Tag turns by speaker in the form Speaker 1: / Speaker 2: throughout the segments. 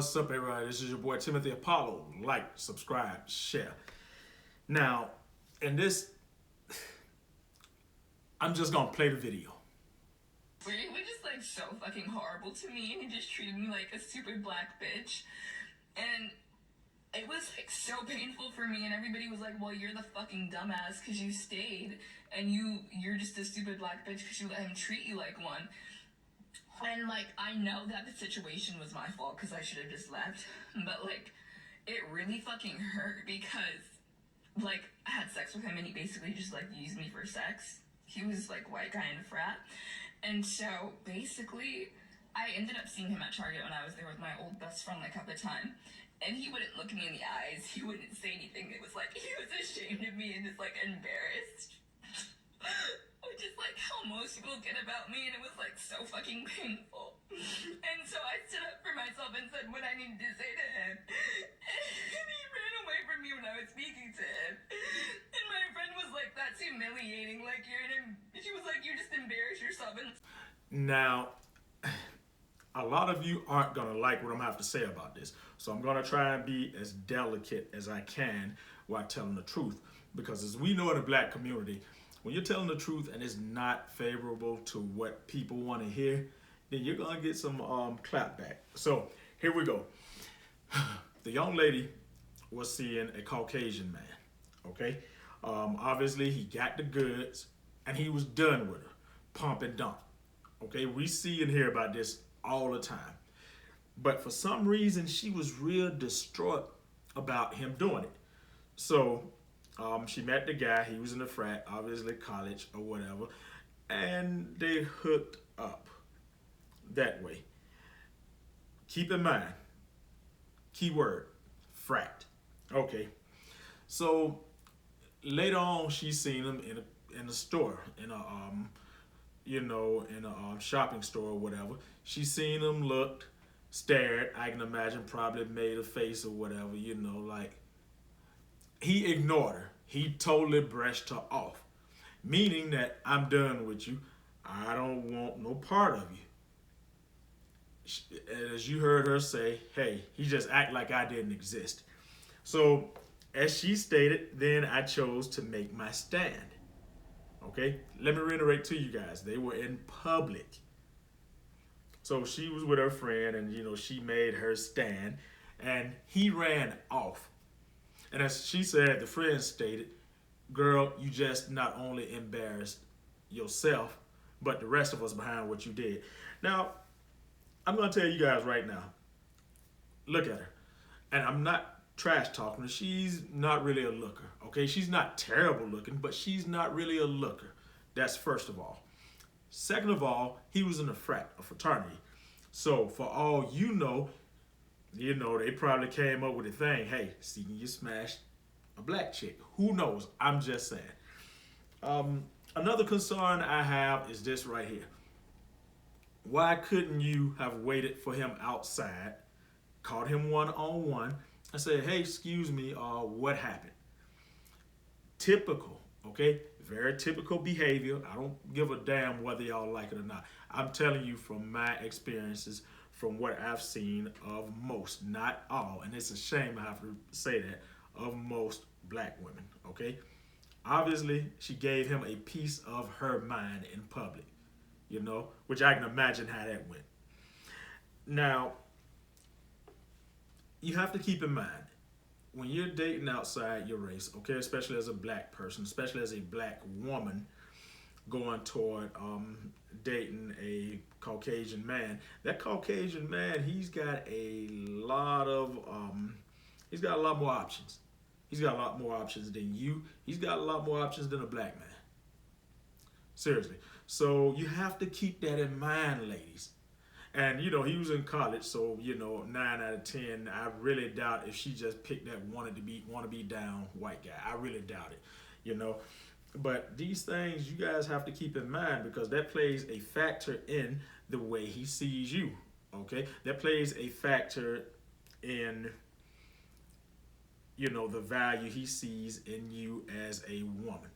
Speaker 1: What's up, everybody? This is your boy Timothy Apollo. Like, subscribe, share. Now, in this, I'm just gonna play the video.
Speaker 2: He was just like so fucking horrible to me, and he just treated me like a stupid black bitch. And it was like so painful for me, and everybody was like, well, you're the fucking dumbass because you stayed, and you're just a stupid black bitch because you let him treat you like one. And like, I know that the situation was my fault because I should have just left, but like, it really fucking hurt because like, I had sex with him and he basically just like used me for sex. He was like white guy in a frat. And so basically, I ended up seeing him at Target when I was there with my old best friend like at the time. And he wouldn't look me in the eyes. He wouldn't say anything. It was like he was ashamed of me and just like embarrassed. Which is like how most people get about me, and it was like so fucking painful. And so I stood up for myself and said what I needed to say to him. And he ran away from me when I was speaking to him. And my friend was like, that's humiliating. Like, she was like, you just embarrass yourself. And
Speaker 1: Now, a lot of you aren't gonna like what I'm gonna have to say about this, so I'm gonna try and be as delicate as I can while telling the truth. Because as we know in the black community, when you're telling the truth and it's not favorable to what people want to hear, then you're gonna get some clapback. So here we go. The young lady was seeing a Caucasian man. Okay, obviously he got the goods and he was done with her, pump and dump. Okay, we see and hear about this all the time. But for some reason, she was real distraught about him doing it. So she met the guy. He was in the frat, obviously college or whatever, and they hooked up that way. Keep in mind, keyword, frat. Okay, so later on, she seen him in a store, in a in a shopping store or whatever. She seen him, looked, stared. I can imagine probably made a face or whatever. Like he ignored her. He totally brushed her off, meaning that I'm done with you. I don't want no part of you. As you heard her say, hey, he just act like I didn't exist. So, as she stated, then I chose to make my stand. Okay, let me reiterate to you guys. They were in public. So she was with her friend, and she made her stand, and he ran off. And as she said, the friend stated, girl, you just not only embarrassed yourself, but the rest of us behind what you did. Now, I'm going to tell you guys right now, look at her. And I'm not trash talking her. She's not really a looker, okay? She's not terrible looking, but she's not really a looker. That's first of all. Second of all, he was in a fraternity. So for all they probably came up with a thing. Hey, see, you smashed a black chick. Who knows? I'm just saying. Another concern I have is this right here. Why couldn't you have waited for him outside, caught him one-on-one, and said, hey, excuse me, what happened? Typical, okay? Very typical behavior. I don't give a damn whether y'all like it or not. I'm telling you from my experiences, from what I've seen of most, not all, and it's a shame I have to say that, of most black women, okay? Obviously, she gave him a piece of her mind in public, which I can imagine how that went. Now, you have to keep in mind, when you're dating outside your race, okay, especially as a black person, especially as a black woman going toward dating a Caucasian man, that Caucasian man, he's got a lot more options. He's got a lot more options than you. He's got a lot more options than a black man. Seriously. So you have to keep that in mind, ladies. And he was in college, so 9 out of 10. I really doubt if she just picked that want to be down white guy. I really doubt it, But these things you guys have to keep in mind because that plays a factor in the way he sees you. Okay, that plays a factor in the value he sees in you as a woman.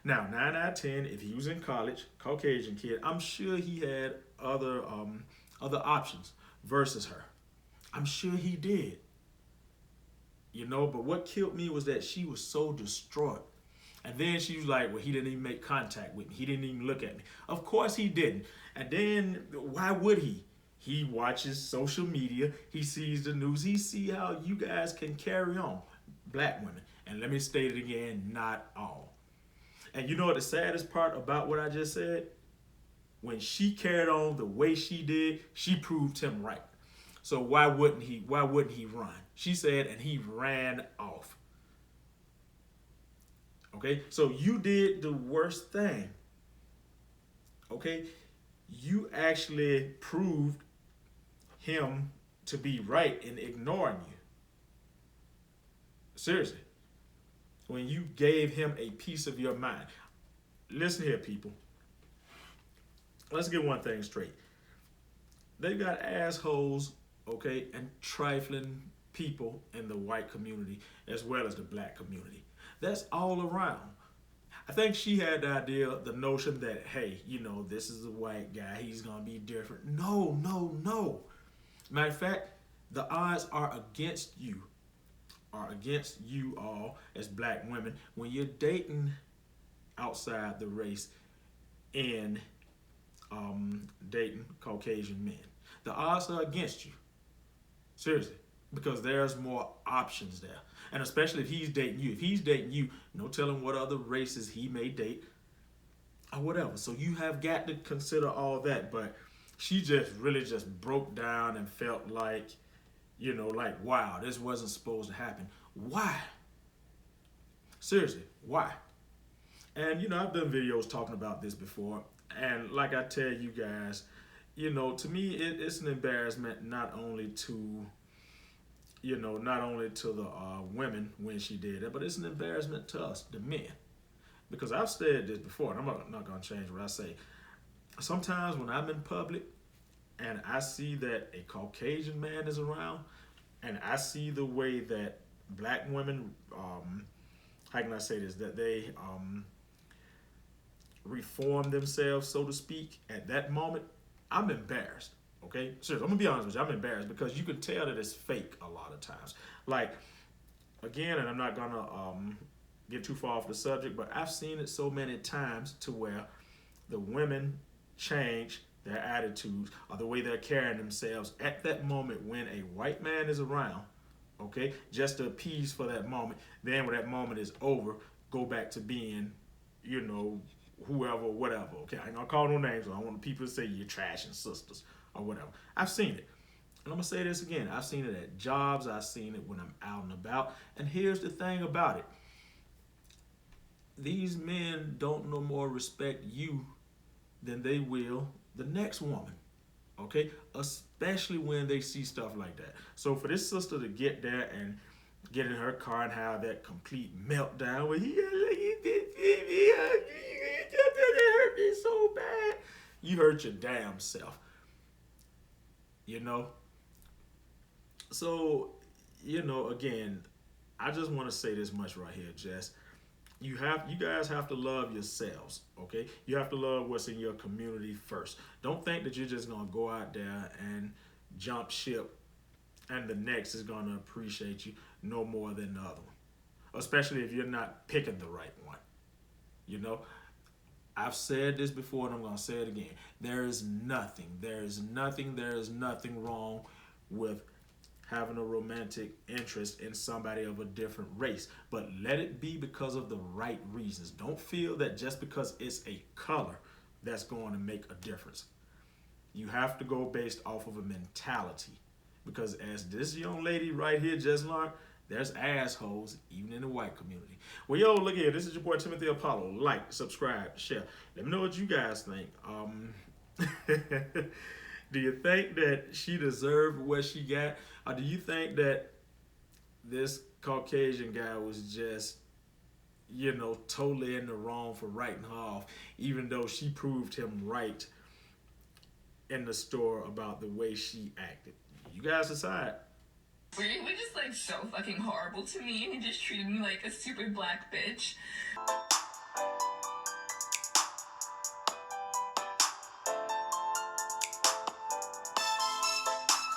Speaker 1: Now, 9 out of 10, if he was in college, Caucasian kid, I'm sure he had other options versus her. I'm sure he did. But what killed me was that she was so distraught. And then she was like, well, he didn't even make contact with me. He didn't even look at me. Of course he didn't. And then why would he? He watches social media. He sees the news. He see how you guys can carry on, black women. And let me state it again, not all. And you know what the saddest part about what I just said? When she carried on the way she did, she proved him right. So why wouldn't he? Why wouldn't he run? She said, and he ran off. Okay, so you did the worst thing. Okay, you actually proved him to be right in ignoring you. Seriously, when you gave him a piece of your mind. Listen here, people. Let's get one thing straight. They got assholes, okay, and trifling people in the white community as well as the black community. That's all around. I think she had the idea, the notion that, hey, this is a white guy, he's gonna be different. No, no, no. Matter of fact, the odds are against you all as black women when you're dating outside the race and dating Caucasian men. The odds are against you. Seriously. Because there's more options there. And especially if he's dating you. If he's dating you, no telling what other races he may date or whatever. So you have got to consider all that. But she just really just broke down and felt like, like, wow, this wasn't supposed to happen. Why? Seriously, why? And, I've done videos talking about this before. And like I tell you guys, to me, it's an embarrassment not only to the women when she did it, but it's an embarrassment to us, the men. Because I've said this before, and I'm not going to change what I say. Sometimes when I'm in public and I see that a Caucasian man is around, and I see the way that black women, how can I say this, that they reform themselves, so to speak, at that moment, I'm embarrassed. Okay, seriously, I'm gonna be honest with you. I'm embarrassed because you can tell that it's fake a lot of times. Like, again, and I'm not gonna get too far off the subject, but I've seen it so many times to where the women change their attitudes or the way they're carrying themselves at that moment when a white man is around. Okay, just to appease for that moment. Then when that moment is over, go back to being, whoever, whatever. Okay, I ain't gonna call no names. I don't want people to say you're trash and sisters or whatever. I've seen it. And I'm gonna say this again. I've seen it at jobs. I've seen it when I'm out and about. And here's the thing about it. These men don't no more respect you than they will the next woman. Okay? Especially when they see stuff like that. So for this sister to get there and get in her car and have that complete meltdown where he hurt me so bad. You hurt your damn self. So, again, I just want to say this much right here, Jess. You guys have to love yourselves, okay? You have to love what's in your community first. Don't think that you're just gonna go out there and jump ship and the next is gonna appreciate you no more than the other one. Especially if you're not picking the right one. You know? I've said this before and I'm gonna say it again. There is nothing wrong with having a romantic interest in somebody of a different race. But let it be because of the right reasons. Don't feel that just because it's a color that's going to make a difference. You have to go based off of a mentality. Because as this young lady right here just learned, there's assholes even in the white community. Well, yo, look here. This is your boy Timothy Apollo. Like, subscribe, share. Let me know what you guys think. Do you think that she deserved what she got? Or do you think that this Caucasian guy was just, totally in the wrong for writing her off, even though she proved him right in the store about the way she acted? You guys decide.
Speaker 2: Were just like so fucking horrible to me and he just treated me like a super black bitch.